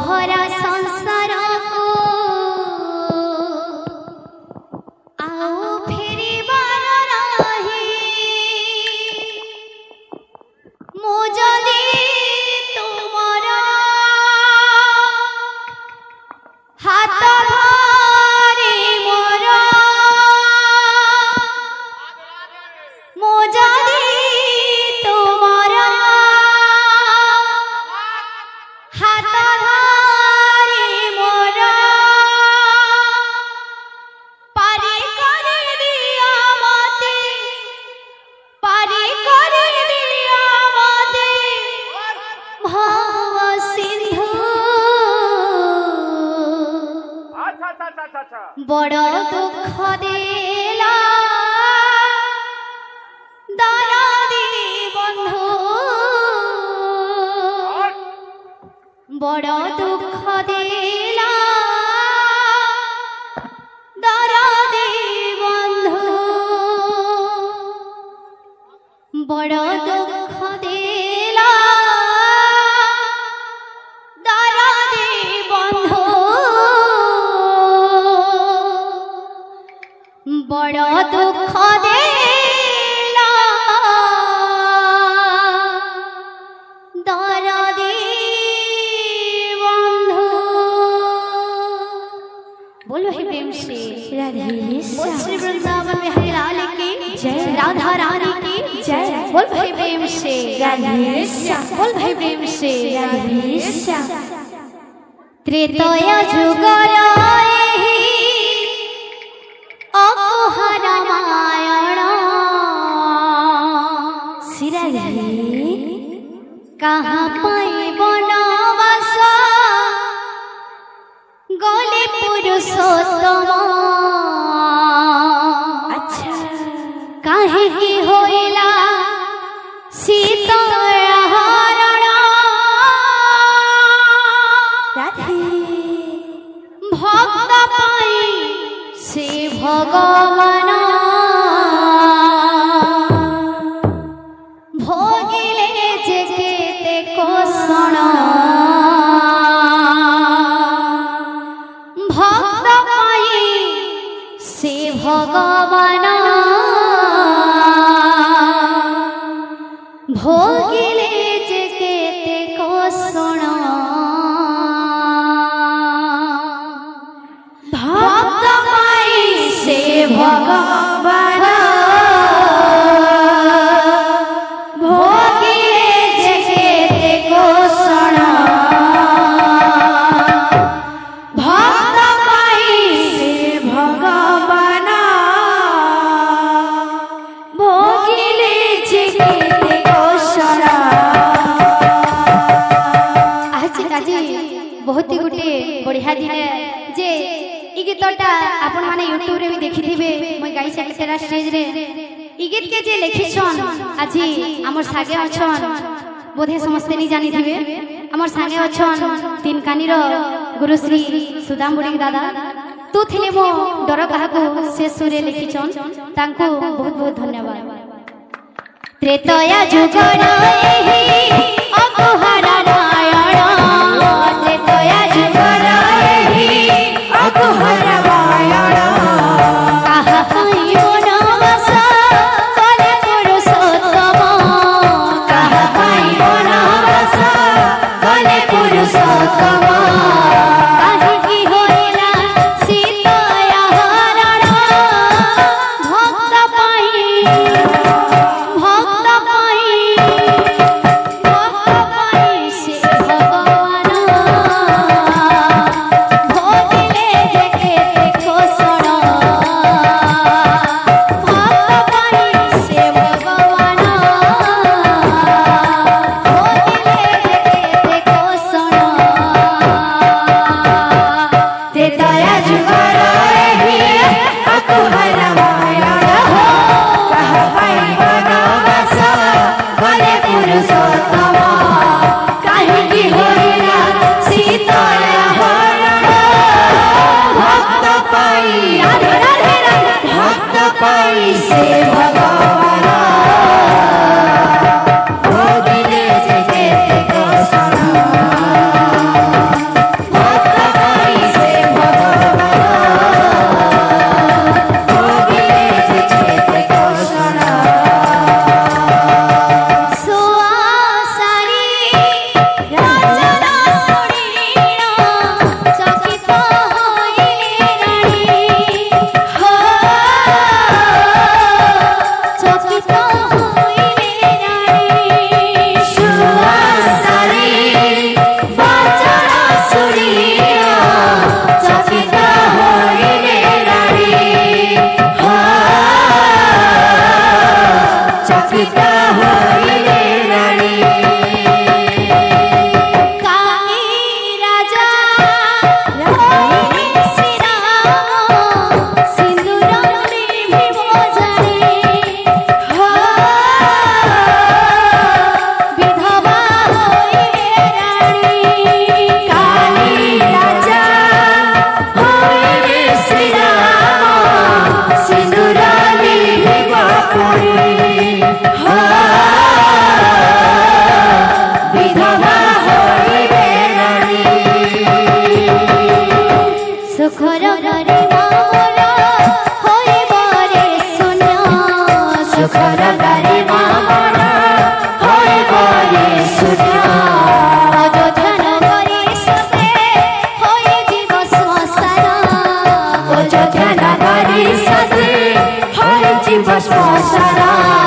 भरा संसार को आओ फेरी बार रही मो जदी तुमर हाथ धरे मोर मो जदी तुमर हाथ धरे मोर पारी कर दिया मते पारी कर दिया मते भाव सिंधु बड़ दुख देला दरदी बंधु बड़ दुख देला दरदी बंधु बड़ दुख देला दरदी बंधु बड़ दुख देला दरदी बंधु। बोलो हे प्रेम से बोल श्री वृंदावन में हरि लाल की जय, राधा रानी की जय। बोल भाई प्रेम से बोल भाई प्रेम से। त्रेतया जुगर अकुहा रामायण कहाँ पाई बनवास गले पुरुषोत्तम। अच्छा काहे की होइला सीता हरण भक्त पाई से भगवान भोगिले जे केते कोसण भक्त पाई से भगवान भोगिले जे केते कोसण भक्त पाई से भगवान भोगिले जे केते कोसण भक्त पाई से भगवान भोगिले जे केते कोसण। आज बहुत ही गोटे बढ़िया दिन जे ई गीतटा आपण माने यूट्यूब रे भी देखिथिबे মই गाई सेक्रेटरी स्टेज रे ई गीत के जे लिखिछन आज हमर सागे अछन बोधे समस्ते नहीं जानी थिबे। हमर सागे अछन तीन कानी रो गुरुश्री सुदाम बुड़ी दादा तू थिले मो डर कहा को से सुरे लिखिछन तांको बहुत बहुत धन्यवाद। त्रेतया जुगर एही अकुहा रामायण त्रेतया जुगर एही अकुहा रामायण कहा पाई बनवास गले पुरुषोत्तम कहा पाई बनवास गले पुरुषोत्तम काहे की होइला सीता हरण भक्त पाई से भगवान भोगिले जे केते कोसण भक्त पाई से भगवान भोगिले जे केते कोसण। त्रेतया जुगर एही अकुहा रामायण कहा पाई बनवास गले पुरुषोत्तम काहे की होइला सीता हरण भक्त पाई भक्त पाई से भगवान भोगिले जे केते कोसण। सुखर घरे मामर होइब रे शून्य सुखर घरे मामर होइब रे शून्य अयोध्या नगरी सते होई जीव श्मशान अयोध्या नगरी सते होई जीव श्मशान